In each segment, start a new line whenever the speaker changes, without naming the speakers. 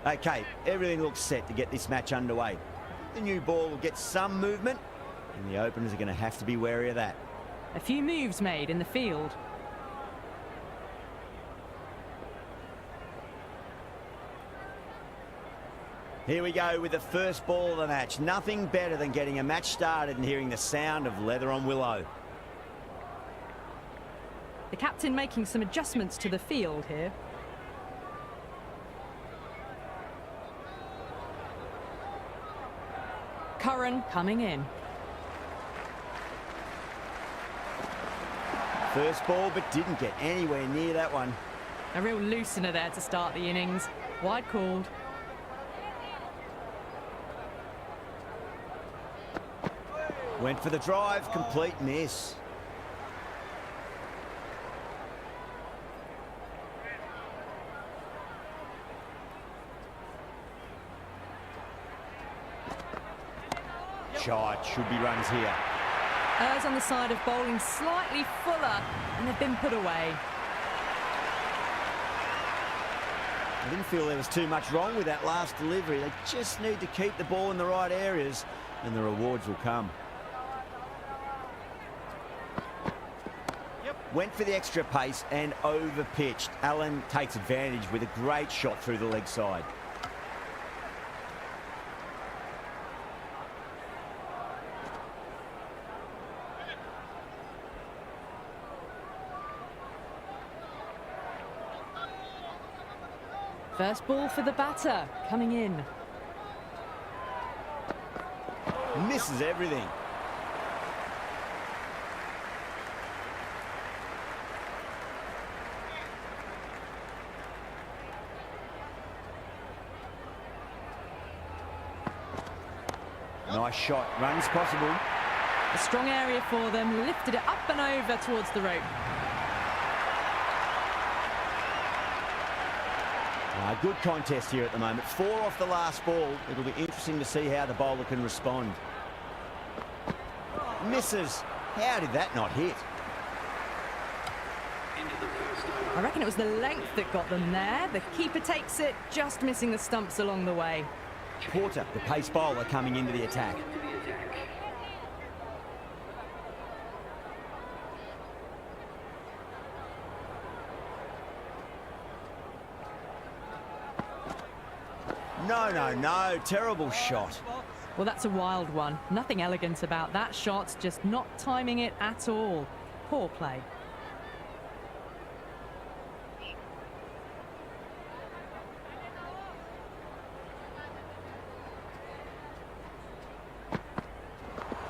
Okay, everything looks set to get this match underway. The new ball will get some movement, and the openers are going to have to be wary of that.
A few moves made in the field.
Here we go with the first ball of the match. Nothing better than getting a match started and hearing the sound of leather on willow.
The captain making some adjustments to the field here. Curran coming in.
First ball, but didn't get anywhere near that one.
A real loosener there to start the innings. Wide called.
Went for the drive, complete miss. Shot, should be runs here.
Errs on the side of bowling slightly fuller, and they've been put away.
I didn't feel there was too much wrong with that last delivery. They just need to keep the ball in the right areas, and the rewards will come. Went for the extra pace and over-pitched. Allen takes advantage with a great shot through the leg side.
First ball for the batter, coming in.
Misses everything. Nice shot, runs possible.
A strong area for them, lifted it up and over towards the rope.
Good contest here at the moment. 4 off the last ball. It'll be interesting to see how the bowler can respond. Misses. How did that not hit?
I reckon it was the length that got them there. The keeper takes it, just missing the stumps along the way.
Porter, the pace bowler, coming into the attack. No, terrible shot.
Well, that's a wild one. Nothing elegant about that shot, just not timing it at all. Poor play.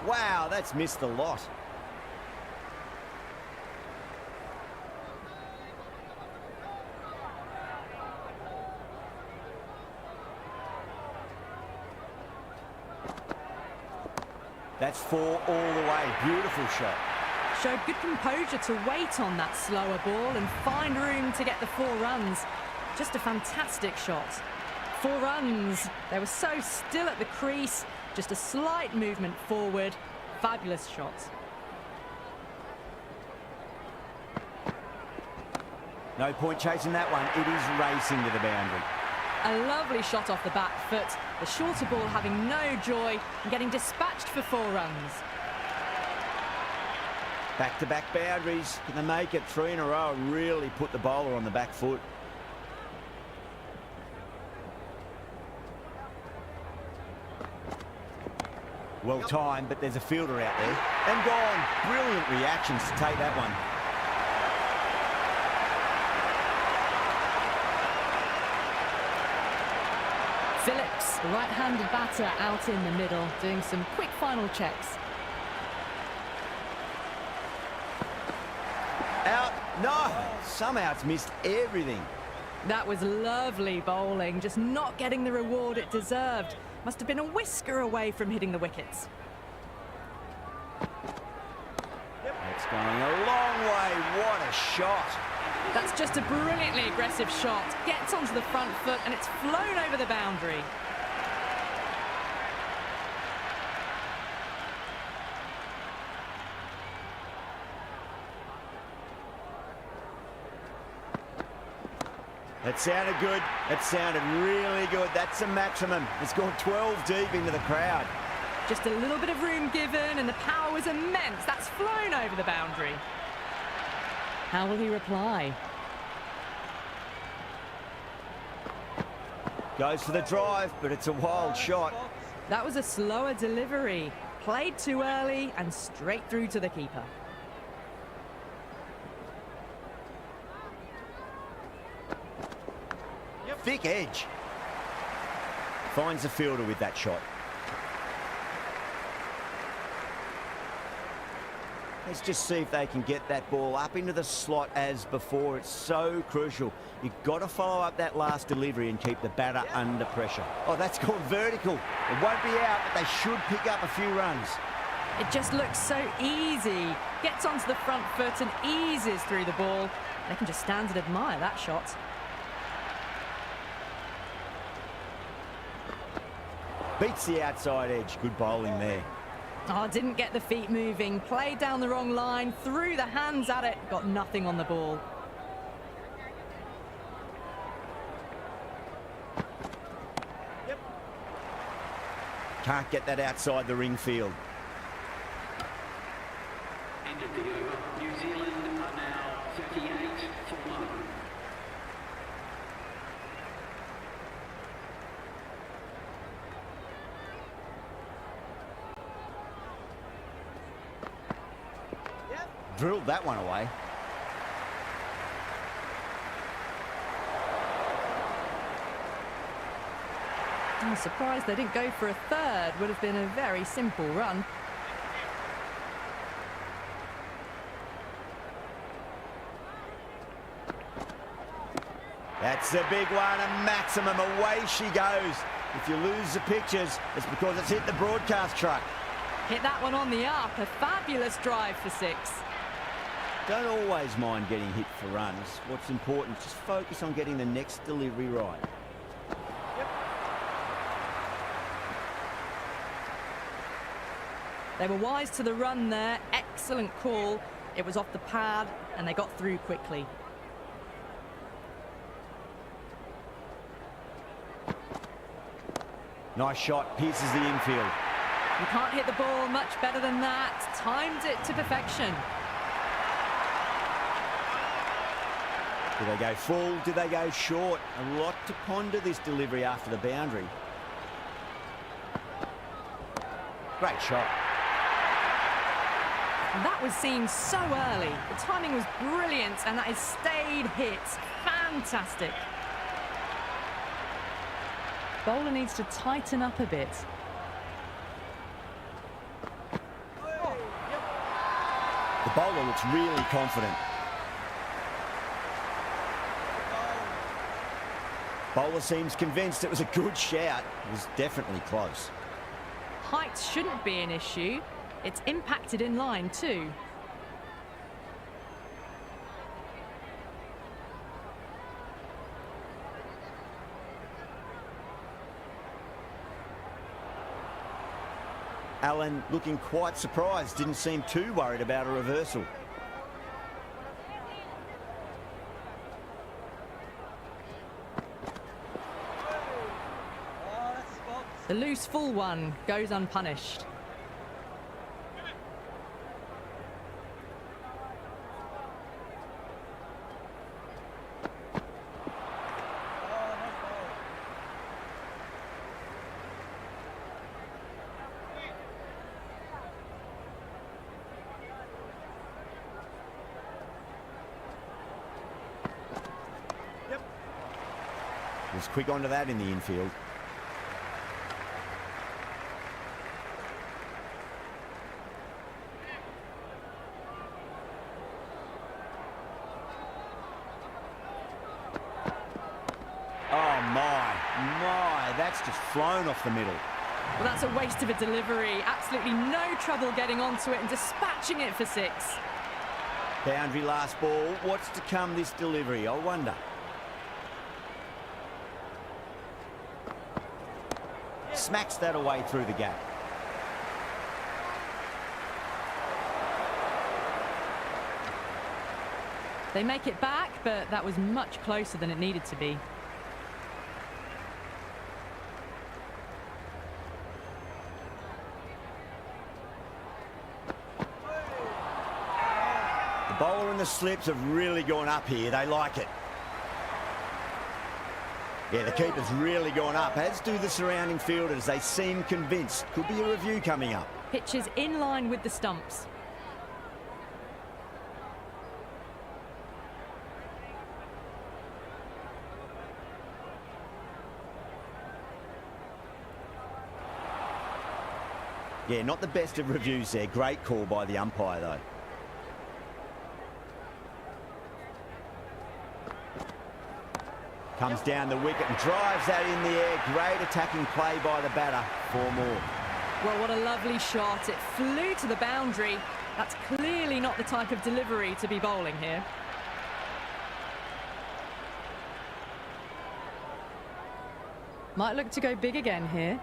Wow, that's missed a lot. That's 4 all the way. Beautiful shot.
Showed good composure to wait on that slower ball and find room to get the 4 runs. Just a fantastic shot. 4 runs. They were so still at the crease. Just a slight movement forward. Fabulous shot.
No point chasing that one. It is racing to the boundary.
A lovely shot off the back foot. The shorter ball having no joy and getting dispatched for 4 runs.
Back-to-back boundaries. Can they make it 3 in a row and really put the bowler on the back foot? Well timed, but there's a fielder out there. And gone. Brilliant reactions to take that one.
Phillips, the right-handed batter, out in the middle, doing some quick final checks.
Out. No. Somehow it's missed everything.
That was lovely bowling, just not getting the reward it deserved. Must have been a whisker away from hitting the wickets.
It's going a long way. What a shot.
That's just a brilliantly aggressive shot. Gets onto the front foot and it's flown over the boundary.
It sounded good. It sounded really good. That's a maximum. It's gone 12 deep into the crowd.
Just a little bit of room given, and the power was immense. That's flown over the boundary. How will he reply?
Goes for the drive, but it's a wild shot.
That was a slower delivery. Played too early and straight through to the keeper.
Thick edge. Finds the fielder with that shot. Let's just see if they can get that ball up into the slot as before. It's so crucial. You've got to follow up that last delivery and keep the batter under pressure. Oh, that's gone vertical. It won't be out, but they should pick up a few runs.
It just looks so easy. Gets onto the front foot and eases through the ball. They can just stand and admire that shot.
Beats the outside edge. Good bowling there.
Oh, didn't get the feet moving. Played down the wrong line. Threw the hands at it. Got nothing on the ball.
Can't get that outside the ring field.
End of the over. New Zealand are now 38 for 1.
Drilled that one away.
I'm surprised they didn't go for a third. Would have been a very simple run.
That's a big one, a maximum. Away she goes. If you lose the pictures, it's because it's hit the broadcast truck.
Hit that one on the up. A fabulous drive for 6.
Don't always mind getting hit for runs. What's important is just focus on getting the next delivery right.
They were wise to the run there. Excellent call. It was off the pad and they got through quickly.
Nice shot, pierces the infield.
You can't hit the ball much better than that. Timed it to perfection.
Do they go full? Do they go short? A lot to ponder this delivery after the boundary. Great shot.
That was seen so early. The timing was brilliant and that is stayed hit. Fantastic. Bowler needs to tighten up a bit.
The bowler looks really confident. Bowler seems convinced it was a good shout. It was definitely close.
Height shouldn't be an issue. It's impacted in line too.
Allen looking quite surprised, didn't seem too worried about a reversal.
The loose full one goes unpunished.
Was quick onto that in the infield. Oh my, that's just flown off the middle.
Well, that's a waste of a delivery. Absolutely no trouble getting onto it and dispatching it for 6.
Boundary last ball. What's to come this delivery? I wonder. Smacks that away through the gap.
They make it back, but that was much closer than it needed to be.
The bowler and the slips have really gone up here. They like it. Yeah, the keeper's really gone up, as do the surrounding fielders. They seem convinced. Could be a review coming up.
Pitch is in line with the stumps.
Yeah, not the best of reviews there. Great call by the umpire, though. Comes down the wicket and drives that in the air. Great attacking play by the batter. 4 more.
Well, what a lovely shot. It flew to the boundary. That's clearly not the type of delivery to be bowling here. Might look to go big again here.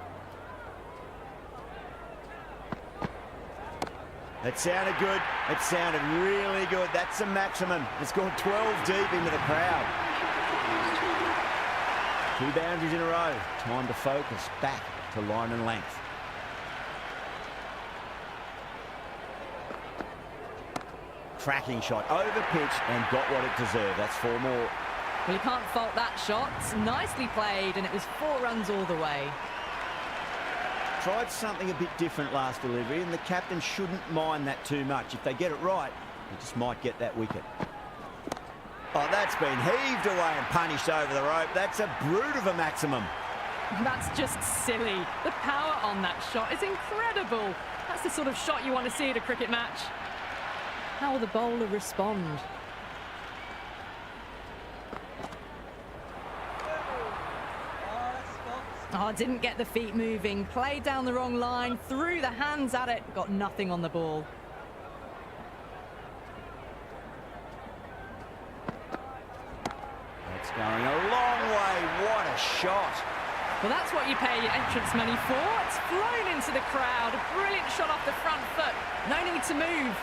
That sounded good. It sounded really good. That's the maximum. It's gone 12 deep into the crowd. 2 boundaries in a row. Time to focus back to line and length. Cracking shot over pitch and got what it deserved. That's 4 more.
Well, you can't fault that shot. Nicely played, and it was 4 runs all the way.
Tried something a bit different last delivery, and the captain shouldn't mind that too much. If they get it right, they just might get that wicket. Oh, that's been heaved away and punished over the rope. That's a brute of a maximum.
That's just silly. The power on that shot is incredible. That's the sort of shot you want to see at a cricket match. How will the bowler respond? Oh, didn't get the feet moving. Played down the wrong line, threw the hands at it, got nothing on the ball.
That's going a long way. What a shot.
Well, that's what you pay your entrance money for. It's flown into the crowd. A brilliant shot off the front foot. No need to move.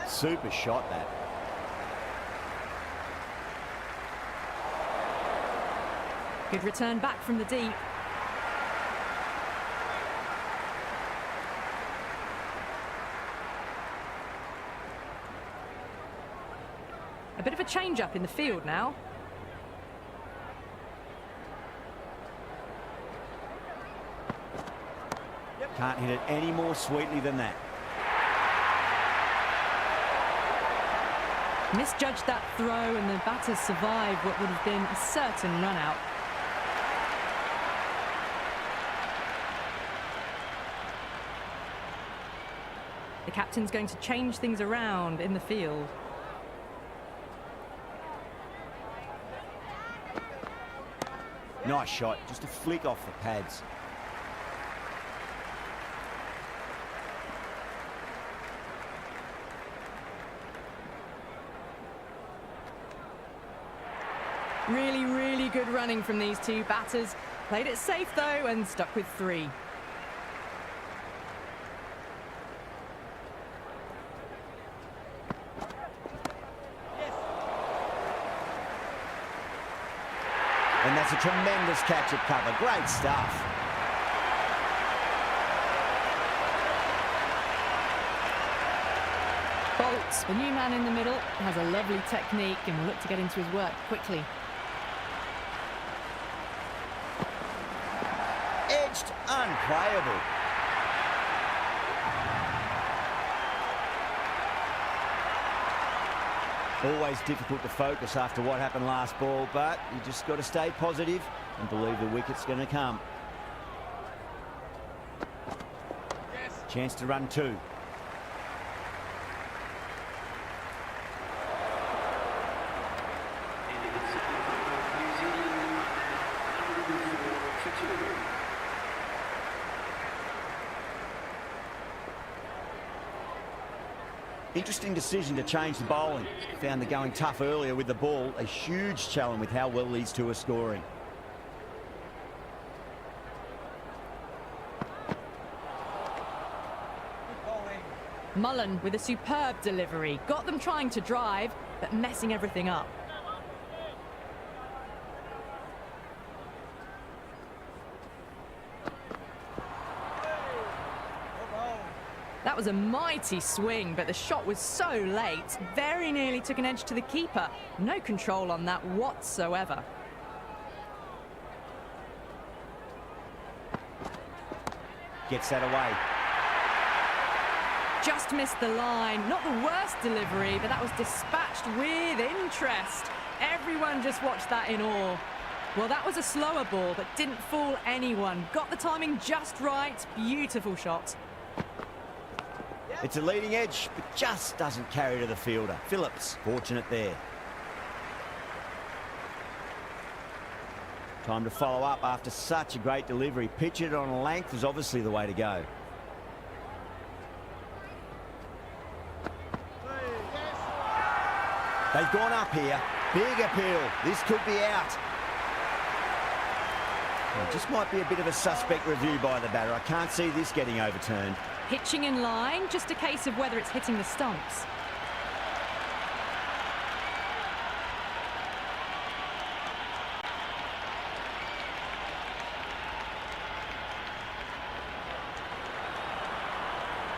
Super shot, that.
Good return back from the deep. A bit of a change-up in the field now.
Can't hit it any more sweetly than that.
Misjudged that throw, and the batter survived what would have been a certain run-out. The captain's going to change things around in the field.
Nice shot. Just a flick off the pads.
Really, really good running from these 2 batters. Played it safe, though, and stuck with 3.
And that's a tremendous catch at cover. Great stuff.
Bolt, the new man in the middle, has a lovely technique and will look to get into his work quickly.
Edged, unplayable. Always difficult to focus after what happened last ball, but you just got to stay positive and believe the wicket's going to come. Yes. Chance to run 2. Interesting decision to change the bowling. Found the going tough earlier with the ball. A huge challenge with how well these 2 are scoring.
Mullen with a superb delivery. Got them trying to drive, but messing everything up. That was a mighty swing, but the shot was so late. Very nearly took an edge to the keeper. No control on that whatsoever.
Gets that away.
Just missed the line. Not the worst delivery, but that was dispatched with interest. Everyone just watched that in awe. Well, that was a slower ball, but didn't fool anyone. Got the timing just right. Beautiful shot.
It's a leading edge, but just doesn't carry to the fielder. Phillips, fortunate there. Time to follow up after such a great delivery. Pitch it on length is obviously the way to go. They've gone up here. Big appeal. This could be out. Well, just might be a bit of a suspect review by the batter. I can't see this getting overturned.
Pitching in line, just a case of whether it's hitting the stumps.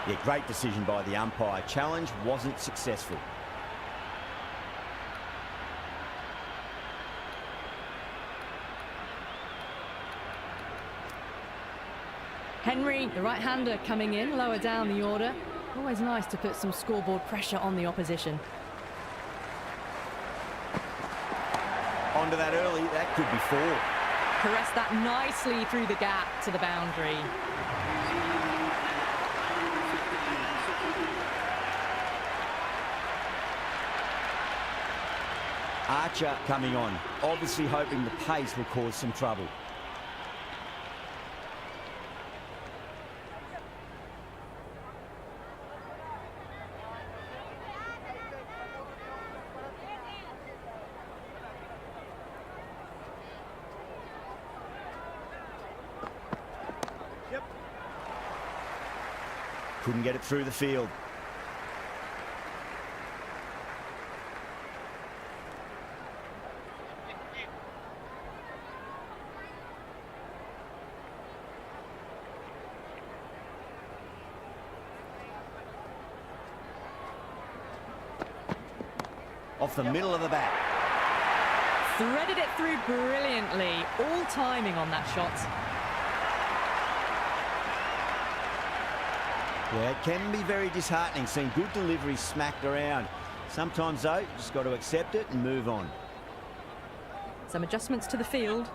Yeah, great decision by the umpire. Challenge wasn't successful.
Henry, the right-hander, coming in lower down the order. Always nice to put some scoreboard pressure on the opposition.
Onto that early, that could be 4.
Caressed that nicely through the gap to the boundary.
Archer coming on, obviously hoping the pace will cause some trouble. Couldn't get it through the field. Off the middle of the bat.
Threaded it through brilliantly. All timing on that shot.
Yeah, it can be very disheartening seeing good deliveries smacked around. Sometimes, though, you just got to accept it and move on.
Some adjustments to the field.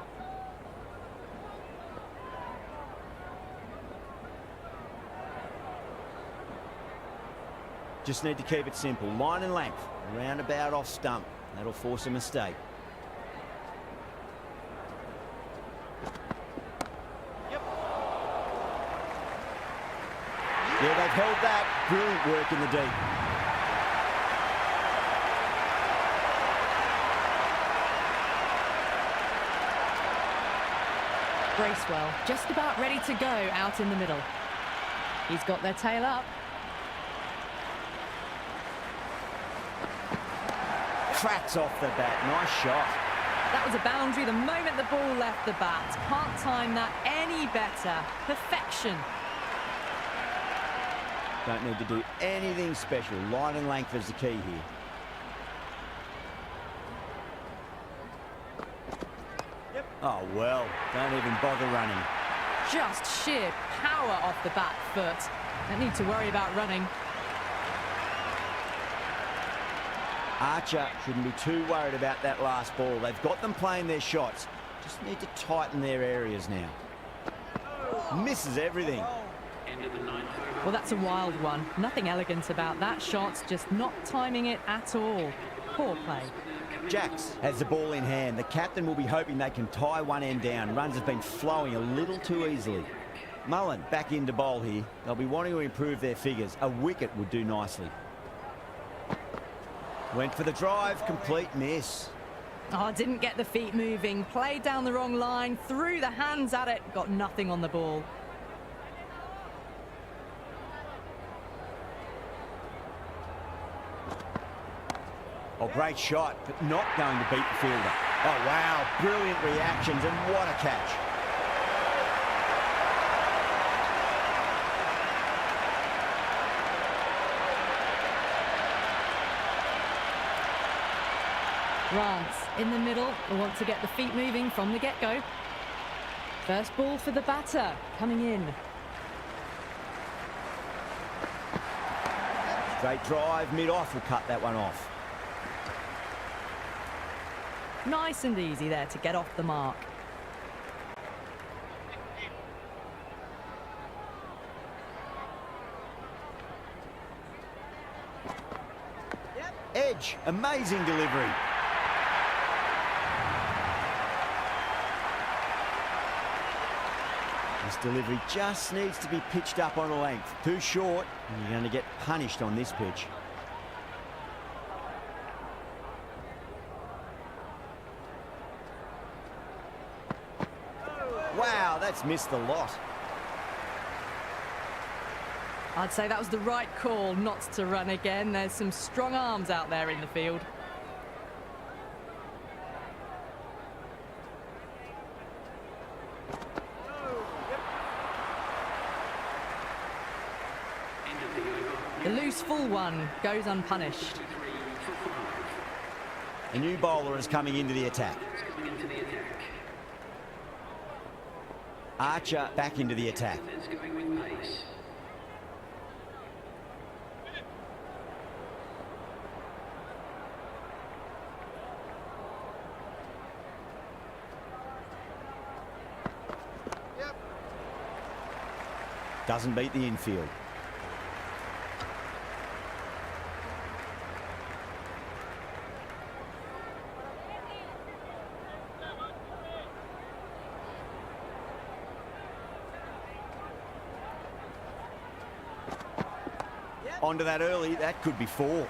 Just need to keep it simple. Line and length. Roundabout off stump. That'll force a mistake. Yeah, they've held that. Brilliant work in the deep.
Bracewell just about ready to go out in the middle. He's got their tail up.
Cracks off the bat. Nice shot.
That was a boundary the moment the ball left the bat. Can't time that any better. Perfection.
Don't need to do anything special. Line and length is the key here. Oh, well, don't even bother running.
Just sheer power off the back foot. Don't need to worry about running.
Archer shouldn't be too worried about that last ball. They've got them playing their shots. Just need to tighten their areas now. Misses everything.
Well, that's a wild one. Nothing elegant about that shot, just not timing it at all. Poor play.
Jacks has the ball in hand. The captain will be hoping they can tie one end down. Runs have been flowing a little too easily. Mullen back into bowl here. They'll be wanting to improve their figures. A wicket would do nicely. Went for the drive, complete miss.
Oh, didn't get the feet moving. Played down the wrong line, threw the hands at it, got nothing on the ball.
Oh, great shot, but not going to beat the fielder. Oh, wow, brilliant reactions, and what a catch.
France in the middle will want to get the feet moving from the get-go. First ball for the batter coming in.
Straight drive, mid-off will cut that one off.
Nice and easy there to get off the mark.
Edge, amazing delivery. This delivery just needs to be pitched up on a length. Too short, and you're going to get punished on this pitch. Wow, that's missed the lot.
I'd say that was the right call not to run again. There's some strong arms out there in the field. The loose full one goes unpunished.
A new bowler is coming into the attack. Archer back into the attack. Doesn't beat the infield. Onto that early, that could be 4.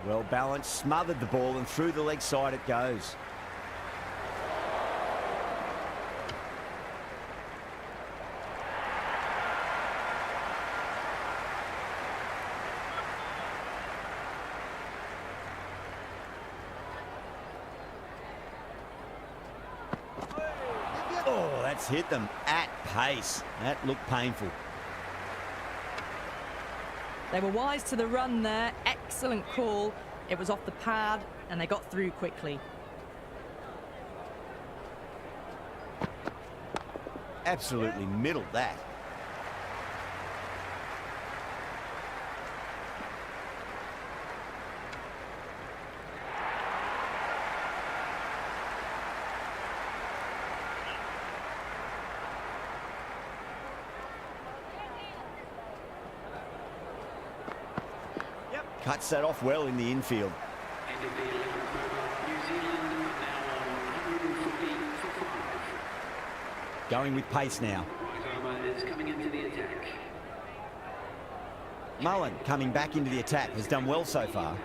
Well balanced, smothered the ball, and through the leg side it goes. Oh, that's hit them at pace. That looked painful.
They were wise to the run there. Excellent call. It was off the pad and they got through quickly.
Absolutely middled that. Cuts that off well in the infield. Going with pace now. Mullen coming back into the attack, has done well so far.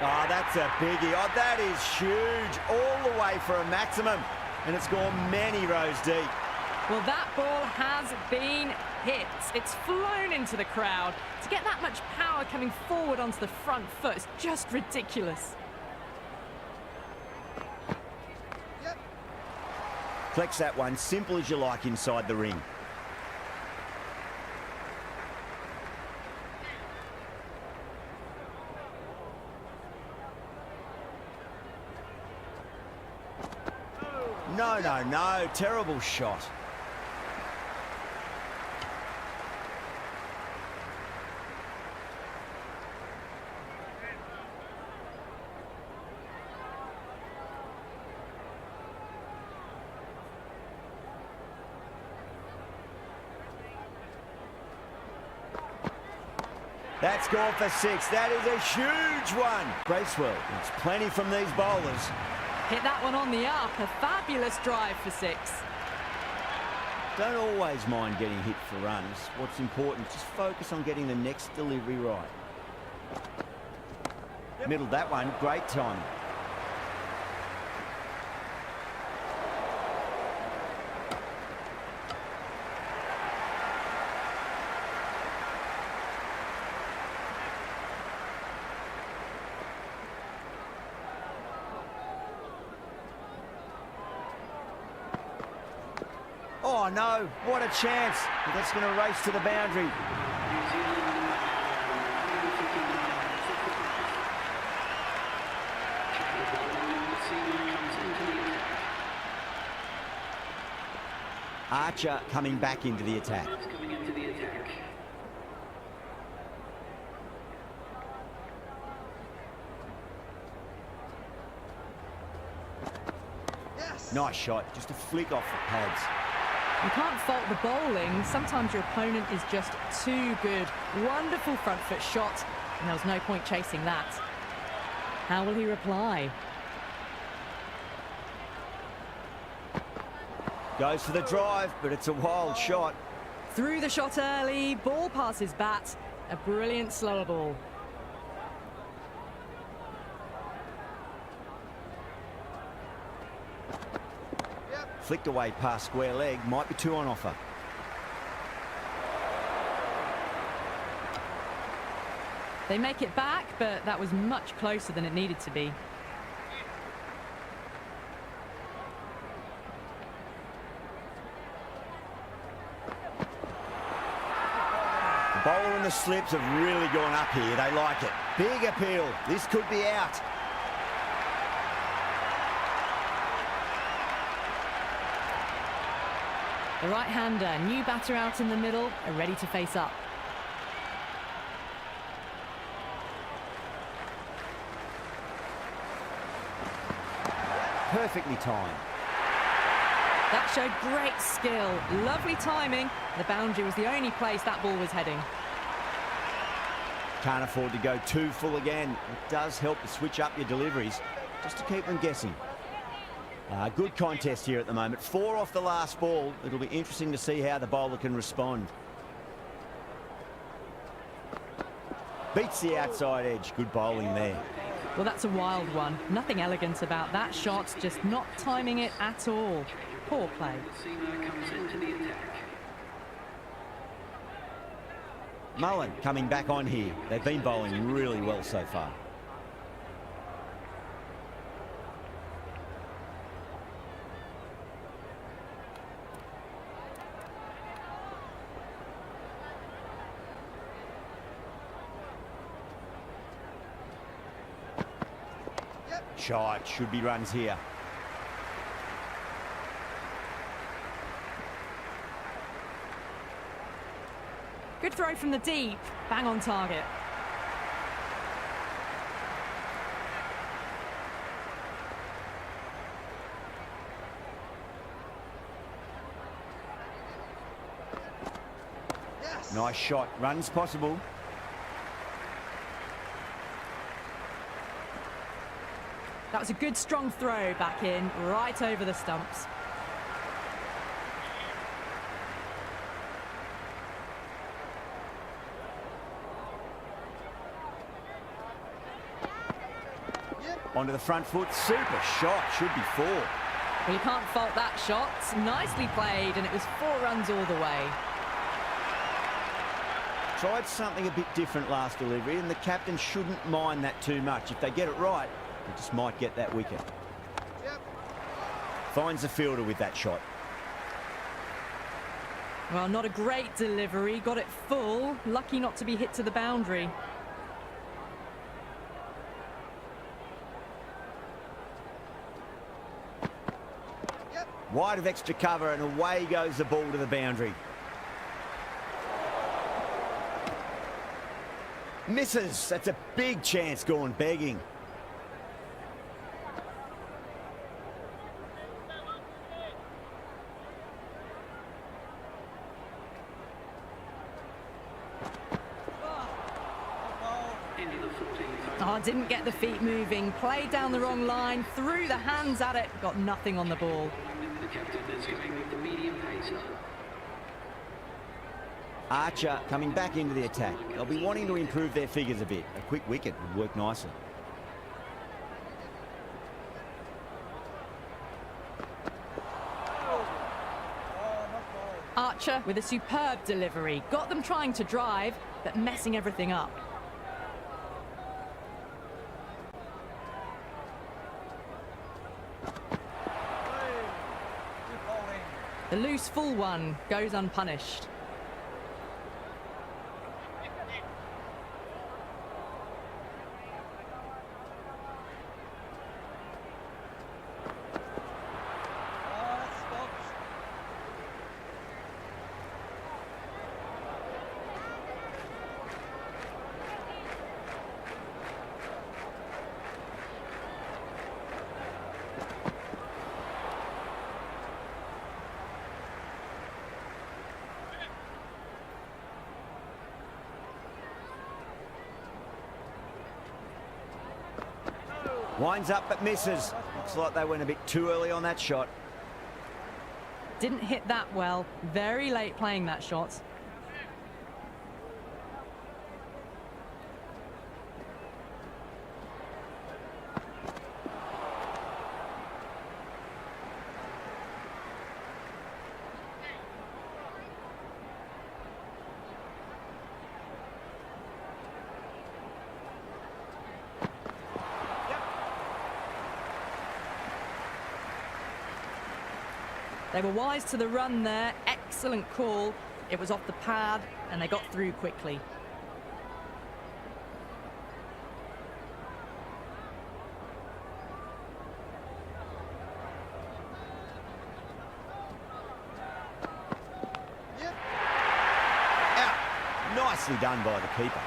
Oh, that's a biggie. Oh, that is huge. All the way for a maximum. And it's gone many rows deep.
Well, that ball has been hit. It's flown into the crowd. To get that much power coming forward onto the front foot is just ridiculous.
Flex that one, simple as you like inside the ring. No, no, no. Terrible shot. That's gone for 6. That is a huge one. Bracewell, it's plenty from these bowlers.
Hit that one on the up. A fabulous drive for 6.
Don't always mind getting hit for runs. What's important is just focus on getting the next delivery right. Middled that one, great timing. Oh no, what a chance. But that's going to race to the boundary.
New Zealand are now 159.
Archer coming back into the attack.
Coming into the attack.
Nice shot, just a flick off the pads.
You can't fault the bowling. Sometimes your opponent is just too good. Wonderful front foot shot, and there was no point chasing that. How will he reply?
Goes for the drive, but it's a wild shot.
Threw the shot early, ball past his bat. A brilliant slower ball.
Flicked away past square leg, might be 2 on offer.
They make it back, but that was much closer than it needed to be.
The bowler and the slips have really gone up here. They like it. Big appeal. This could be out.
The right-hander, new batter out in the middle, are ready to face up.
Perfectly timed.
That showed great skill, lovely timing. The boundary was the only place that ball was heading.
Can't afford to go too full again. It does help to switch up your deliveries, just to keep them guessing. Good contest here at the moment. 4 off the last ball. It'll be interesting to see how the bowler can respond. Beats the outside edge. Good bowling there.
Well, that's a wild one. Nothing elegant about that shot, just not timing it at all. Poor play.
Seamer comes into the attack.
Mullen coming back on here. They've been bowling really well so far. Shot, should be runs here.
Good throw from the deep, bang on target.
Nice shot, runs possible.
That was a good strong throw back in, right over the stumps.
Onto the front foot, super shot, should be 4.
Well, you can't fault that shot. Nicely played, and it was 4 runs all the way.
Tried something a bit different last delivery, and the captain shouldn't mind that too much. If they get it right, they just might get that wicket. Finds the fielder with that shot.
Well, not a great delivery, got it full. Lucky not to be hit to the boundary.
Wide of extra cover, and away goes the ball to the boundary. Misses. That's a big chance gone begging.
Oh, didn't get the feet moving. Played down the wrong line, threw the hands at it, got nothing on the ball.
The captain is going with the medium pacer.
Archer coming back into the attack. They'll be wanting to improve their figures a bit. A quick wicket would work nicely.
Archer with a superb delivery. Got them trying to drive, but messing everything up. The loose full one goes unpunished.
Winds up but misses. Looks like they went a bit too early on that shot.
Didn't hit that well. Very late playing that shot. They were wise to the run there. Excellent call. It was off the pad and they got through quickly.
Out. Nicely done by the keeper.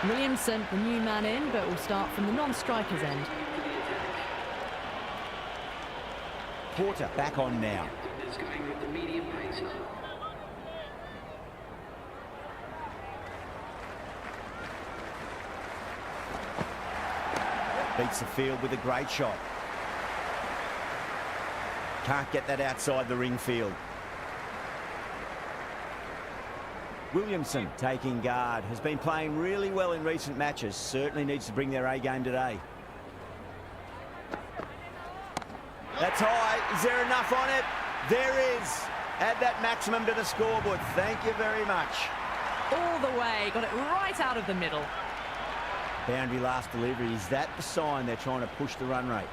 Williamson, the new man in, but will start from the non-striker's end.
Porter back on now.
Is going with the medium pacer.
Beats the field with a great shot. Can't get that outside the ring field. Williamson taking guard. Has been playing really well in recent matches. Certainly needs to bring their A game today. That's high. Is there enough on it? There is. Add that maximum to the scoreboard. Thank you very much.
All the way. Got it right out of the middle.
Boundary last delivery. Is that the sign they're trying to push the run rate?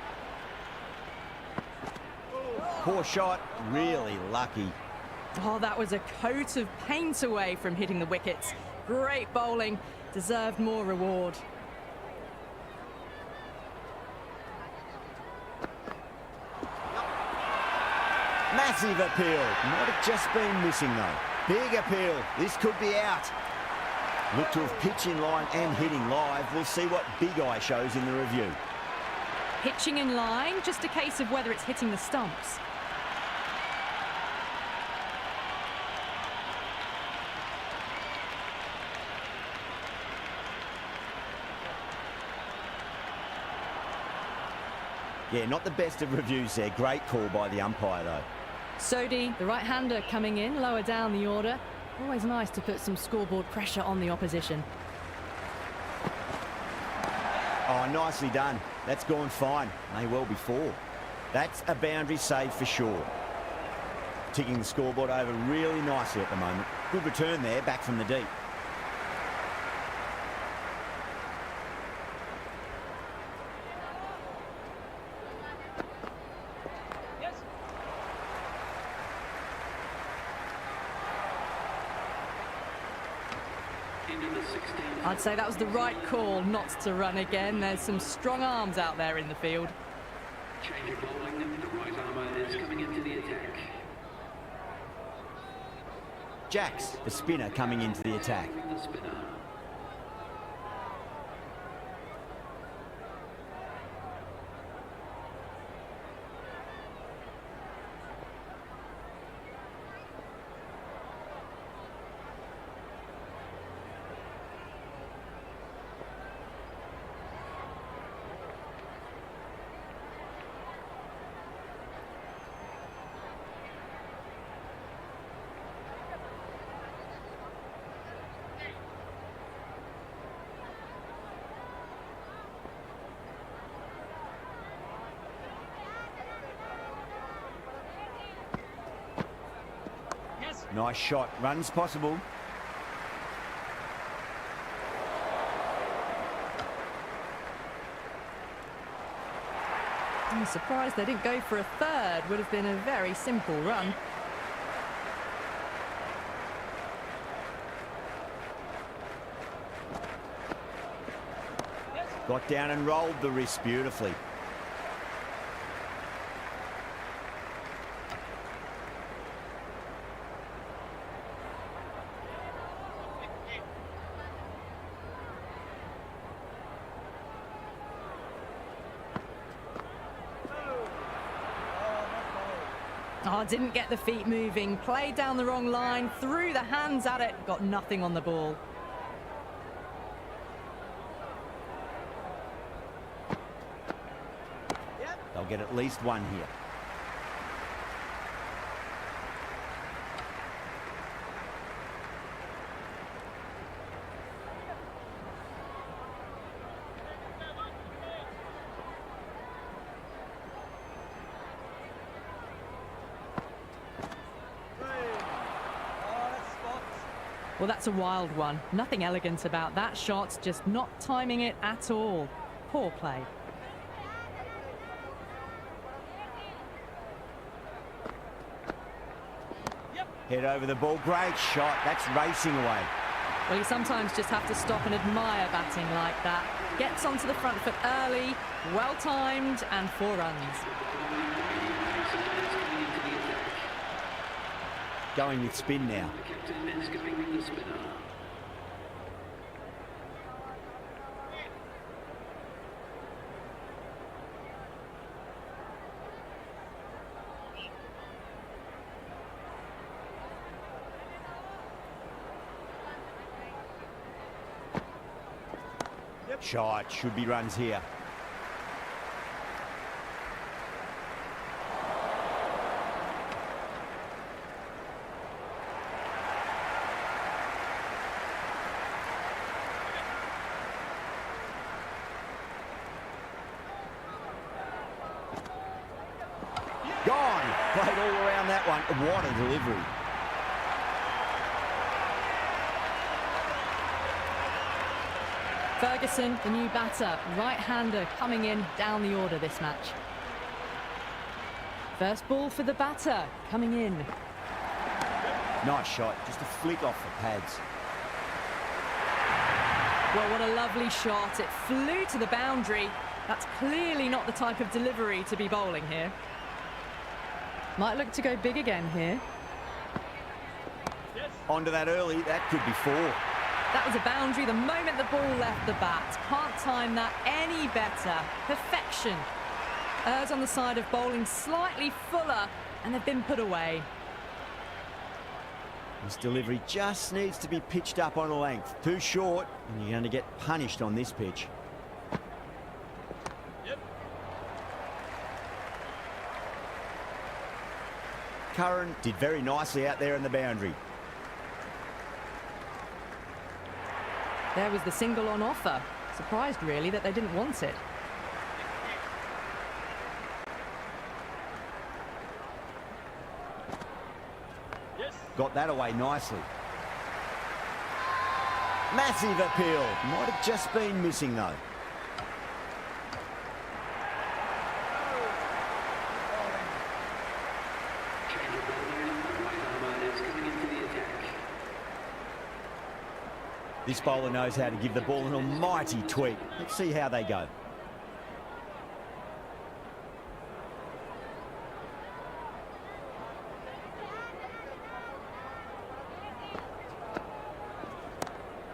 Poor shot. Really lucky.
Oh, that was a coat of paint away from hitting the wickets. Great bowling. Deserved more reward.
Massive appeal. Might have just been missing though. Big appeal. This could be out. Look to have pitch in line and hitting live. We'll see what Big Eye shows in the review.
Pitching in line, just a case of whether it's hitting the stumps.
Yeah, not the best of reviews there. Great call by the umpire, though.
Sodhi, the right-hander, coming in lower down the order. Always nice to put some scoreboard pressure on the opposition.
Oh, nicely done. That's gone fine. May well be 4. That's a boundary save for sure. Ticking the scoreboard over really nicely at the moment. Good return there, back from the deep.
I'd say that was the right call not to run again. There's some strong arms out there in the field.
Change of bowling, the right armour is coming into the attack.
Jacks, the spinner, coming into the attack.
The spinner.
Nice shot. Runs possible.
I'm surprised they didn't go for a third. Would have been a very simple run.
Got down and rolled the wrist beautifully.
Oh, didn't get the feet moving. Played down the wrong line. Threw the hands at it. Got nothing on the ball.
They'll get at least one here.
Well, that's a wild one. Nothing elegant about that shot, just not timing it at all. Poor play.
Head over the ball. Great shot. That's racing away.
Well, you sometimes just have to stop and admire batting like that. Gets onto the front foot early, well timed, and 4 runs.
Going with spin now. Shot. Should be runs here. Gone. Played all around that one. What a delivery.
Ferguson, the new batter, right-hander coming in down the order this match. First ball for the batter, coming in.
Nice shot. Just a flick off the pads.
Well, what a lovely shot. It flew to the boundary. That's clearly not the type of delivery to be bowling here. Might look to go big again here.
Onto that early. That could be 4.
That was a boundary the moment the ball left the bat. Can't time that any better. Perfection. Errs on the side of bowling slightly fuller, and they've been put away.
This delivery just needs to be pitched up on a length. Too short, and you're going to get punished on this pitch. Curran did very nicely out there in the boundary.
There was the single on offer. Surprised, really, that they didn't want it.
Got that away nicely. Massive appeal. Might have just been missing, though. This bowler knows how to give the ball an almighty tweak. Let's see how they go.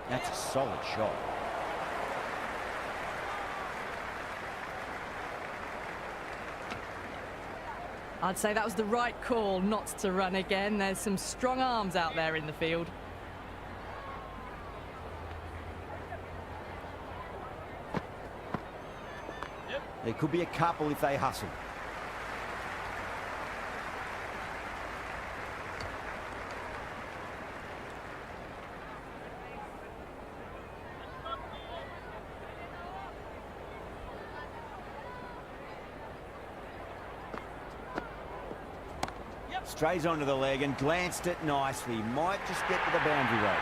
That's a solid shot.
I'd say that was the right call not to run again. There's some strong arms out there in the field.
There could be a couple if they hustle. Strays onto the leg and glanced it nicely. Might just get to the boundary rope.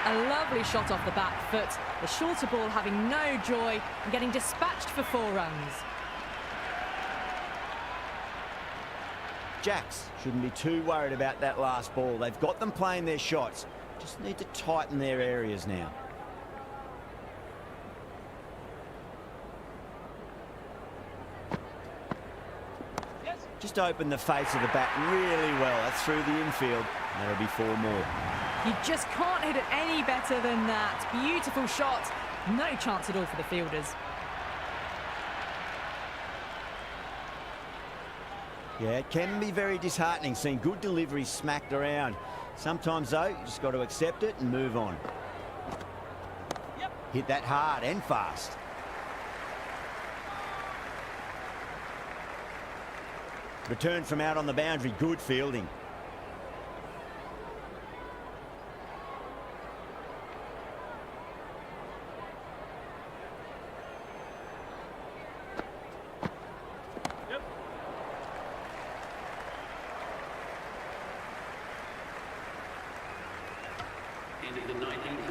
A lovely shot off the back foot. The shorter ball having no joy and getting dispatched for 4 runs.
Jacks shouldn't be too worried about that last ball. They've got them playing their shots. Just need to tighten their areas now. Just open the face of the bat really well. That's through the infield. That'll be 4 more.
You just can't hit it any better than that. Beautiful shot. No chance at all for the fielders.
Yeah, it can be very disheartening seeing good deliveries smacked around. Sometimes, though, you just got to accept it and move on. Hit that hard and fast. Return from out on the boundary. Good fielding.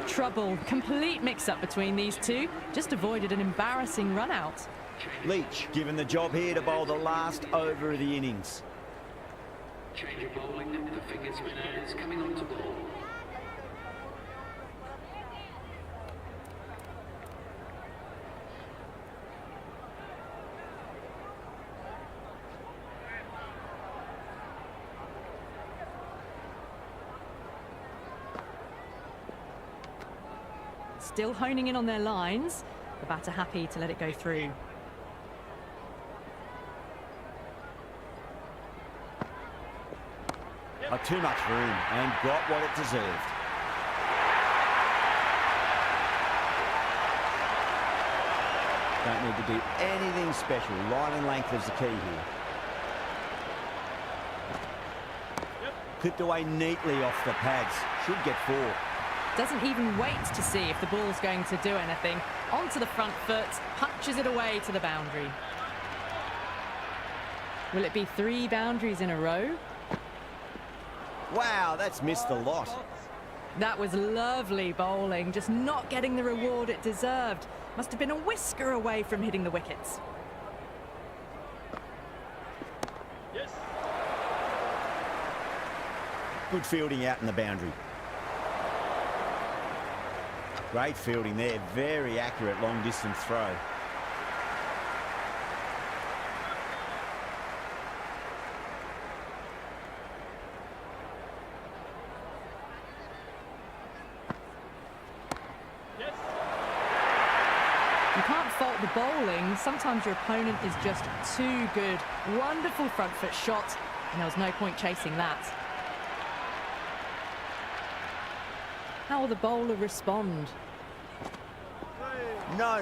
Trouble. Complete mix-up between these two. Just avoided an embarrassing run-out.
Leach given the job here to bowl the last over of the innings.
Change of bowling, the finger spinner is coming on to ball.
Still honing in on their lines. The batter happy to let it go through.
Oh, too much room and got what it deserved. Don't need to do anything special. Line and length is the key here. Clipped away neatly off the pads. Should get 4.
Doesn't even wait to see if the ball's going to do anything. Onto the front foot, punches it away to the boundary. Will it be 3 boundaries in a row?
Wow, that's missed a lot.
That was lovely bowling, just not getting the reward it deserved. Must have been a whisker away from hitting the wickets.
Yes.
Good fielding out in the boundary. Great fielding there, very accurate long distance throw.
You can't fault the bowling. Sometimes your opponent is just too good. Wonderful front foot shot, and there was no point chasing that. How will the bowler respond?
No.